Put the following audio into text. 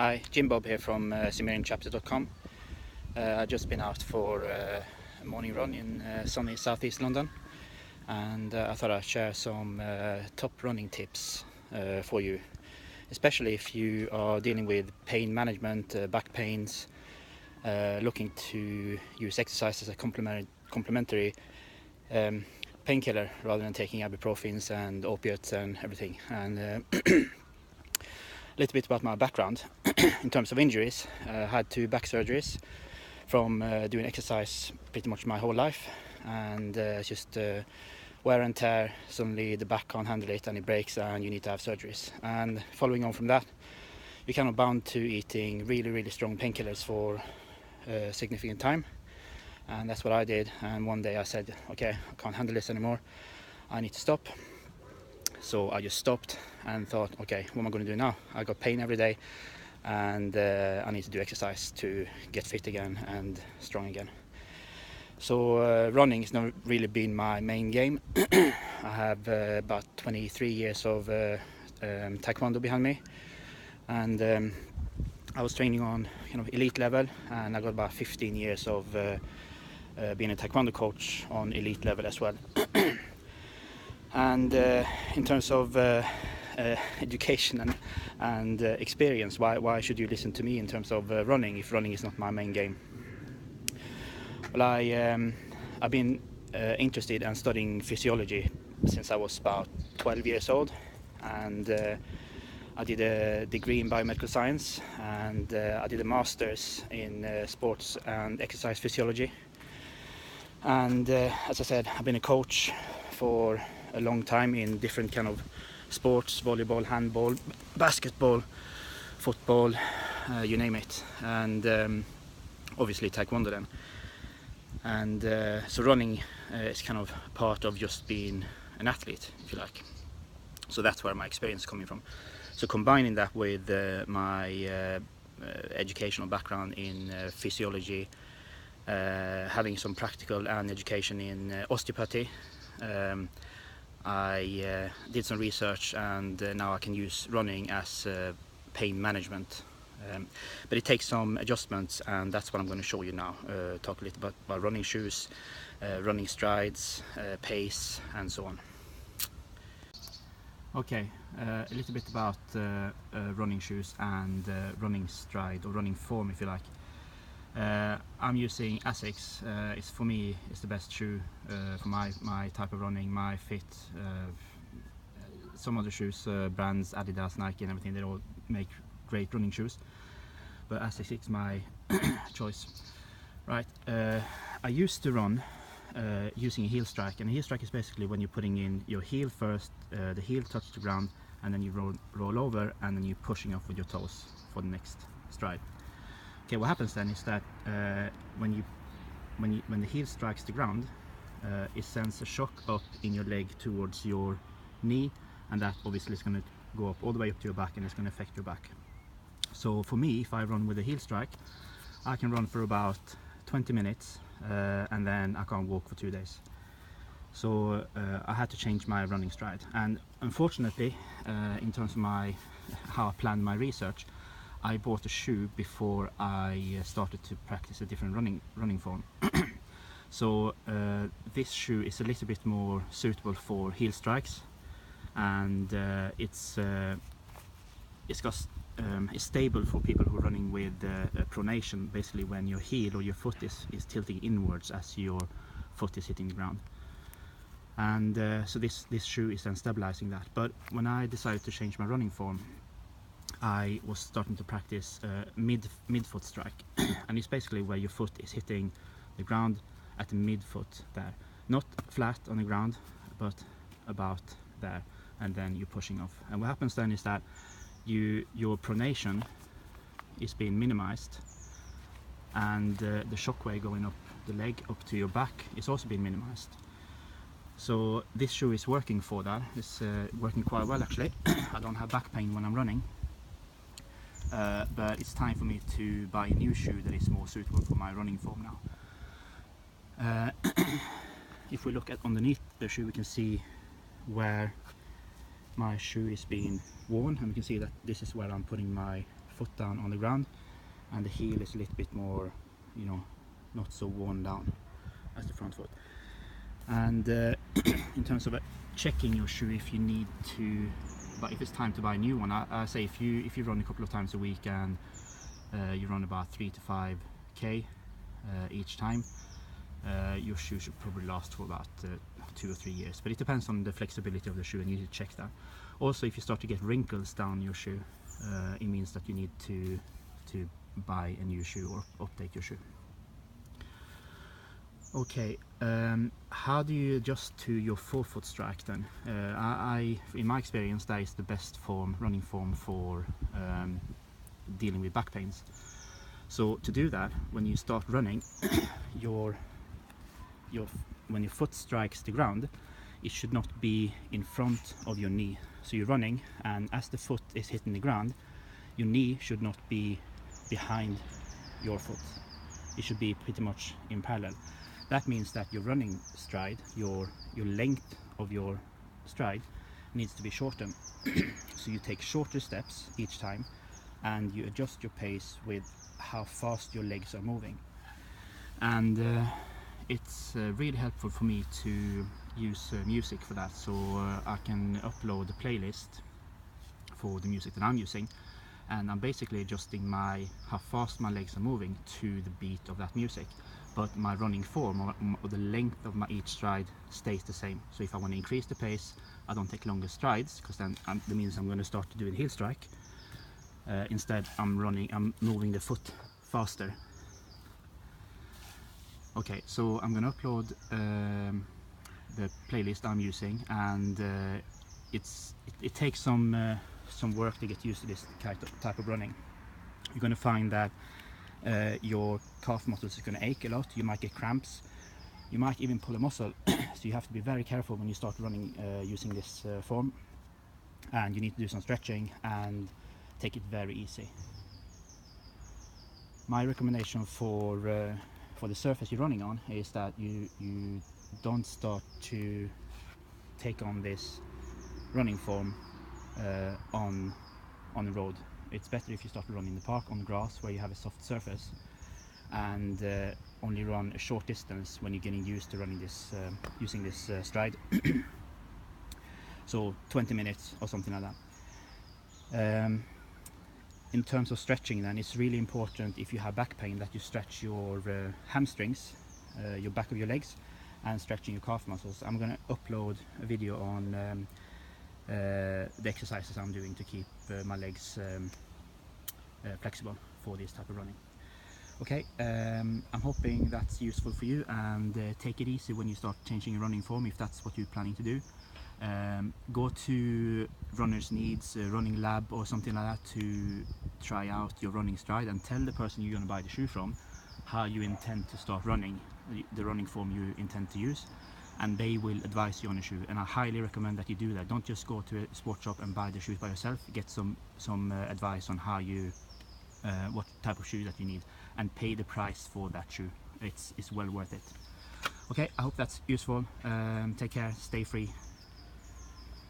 Hi, JimBob here from Cimmerian I've just been out for a morning run in sunny southeast London, and I thought I'd share some top running tips for you, especially if you are dealing with pain management, back pains, looking to use exercise as a complementary painkiller rather than taking ibuprofens and opiates and everything. And a little bit about my background. In terms of injuries, I had 2 back surgeries from doing exercise pretty much my whole life, and just wear and tear. Suddenly the back can't handle it and it breaks and you need to have surgeries. And following on from that, you're kind of bound to eating really strong painkillers for a significant time, and that's what I did. And one day I said, okay, I can't handle this anymore, I need to stop. So I just stopped and thought, okay, what am I going to do now? I got pain every day, and I need to do exercise to get fit again and strong again. So running has never really been my main game. I have about 23 years of taekwondo behind me, and I was training on elite level, and I got about 15 years of being a taekwondo coach on elite level as well. And in terms of education and experience, why should you listen to me in terms of running if running is not my main game? Well, I've been interested in studying physiology since I was about 12 years old, and I did a degree in biomedical science, and I did a master's in sports and exercise physiology. And as I said, I've been a coach for a long time in different kind of sports: volleyball, handball, basketball, football, you name it, and obviously taekwondo then. And so running is kind of part of just being an athlete, if you like. So that's where my experience is coming from. So combining that with my educational background in physiology, having some practical and education in osteopathy, I did some research, and now I can use running as pain management. But it takes some adjustments, and that's what I'm going to show you now. Talk a little bit about running shoes, running strides, pace, and so on. Okay, a little bit about running shoes and running stride, or running form if you like. I'm using Asics. For me it's the best shoe for my type of running, my fit. Some other shoes, brands, Adidas, Nike and everything, they all make great running shoes, but Asics is my choice. Right, I used to run using a heel strike, and a heel strike is basically when you're putting in your heel first, the heel touches the ground, and then you roll over, and then you're pushing off with your toes for the next stride. Okay, what happens then is that when the heel strikes the ground, it sends a shock up in your leg towards your knee, and that obviously is going to go up all the way up to your back, and it's going to affect your back. So for me, if I run with a heel strike, I can run for about 20 minutes, and then I can't walk for 2 days. So I had to change my running stride, and unfortunately, in terms of how I planned my research, I bought a shoe before I started to practice a different running form. So this shoe is a little bit more suitable for heel strikes, and it's stable for people who are running with pronation, basically when your heel or your foot is tilting inwards as your foot is hitting the ground. And so this shoe is then stabilizing that. But when I decided to change my running form, I was starting to practice mid-foot strike, and it's basically where your foot is hitting the ground at the mid-foot there, not flat on the ground, but about there, and then you're pushing off. And what happens then is that your pronation is being minimized, and the shock wave going up the leg up to your back is also being minimized. So this shoe is working for that. It's working quite well actually. I don't have back pain when I'm running. But it's time for me to buy a new shoe that is more suitable for my running form now. If we look at underneath the shoe, we can see where my shoe is being worn, and we can see that this is where I'm putting my foot down on the ground, and the heel is a little bit more, you know, not so worn down as the front foot. And in terms of checking your shoe, if you need to, but if it's time to buy a new one, I say if you run a couple of times a week and you run about 3 to 5k each time, your shoe should probably last for about 2 or 3 years, but it depends on the flexibility of the shoe, and you need to check that. Also, if you start to get wrinkles down your shoe, it means that you need to buy a new shoe or update your shoe. Okay, how do you adjust to your forefoot strike then? In my experience, that is the best running form for dealing with back pains. So to do that, when you start running, when your foot strikes the ground, it should not be in front of your knee. So you're running, and as the foot is hitting the ground, your knee should not be behind your foot. It should be pretty much in parallel. That means that your running stride, your length of your stride needs to be shortened. So you take shorter steps each time, and you adjust your pace with how fast your legs are moving. And it's really helpful for me to use music for that, so I can upload a playlist for the music that I'm using, and I'm basically adjusting how fast my legs are moving to the beat of that music, but my running form or the length of my each stride stays the same. So if I want to increase the pace, I don't take longer strides, because then that means I'm going to start to do a heel strike. Instead, I'm moving the foot faster. Okay, so I'm going to upload the playlist I'm using, and it takes some work to get used to this type of running. You're going to find that your calf muscles are going to ache a lot. You might get cramps. You might even pull a muscle. So you have to be very careful when you start running using this form, and you need to do some stretching and take it very easy. My recommendation for the surface you're running on is that you don't start to take on this running form on the road. It's better if you start to run in the park on the grass where you have a soft surface, and only run a short distance when you're getting used to running this using this stride. So 20 minutes or something like that. In terms of stretching then, it's really important if you have back pain that you stretch your hamstrings, your back of your legs, and stretching your calf muscles. I'm going to upload a video on the exercises I'm doing to keep my legs flexible for this type of running. Okay, I'm hoping that's useful for you, and take it easy when you start changing your running form if that's what you're planning to do. Go to Runner's Needs, Running Lab or something like that to try out your running stride, and tell the person you're going to buy the shoe from how you intend to start running, the running form you intend to use, and they will advise you on a shoe. And I highly recommend that you do that. Don't just go to a sports shop and buy the shoes by yourself. Get some advice on how you what type of shoe that you need, and pay the price for that shoe. It's well worth it. Okay, I hope that's useful. Take care, stay free.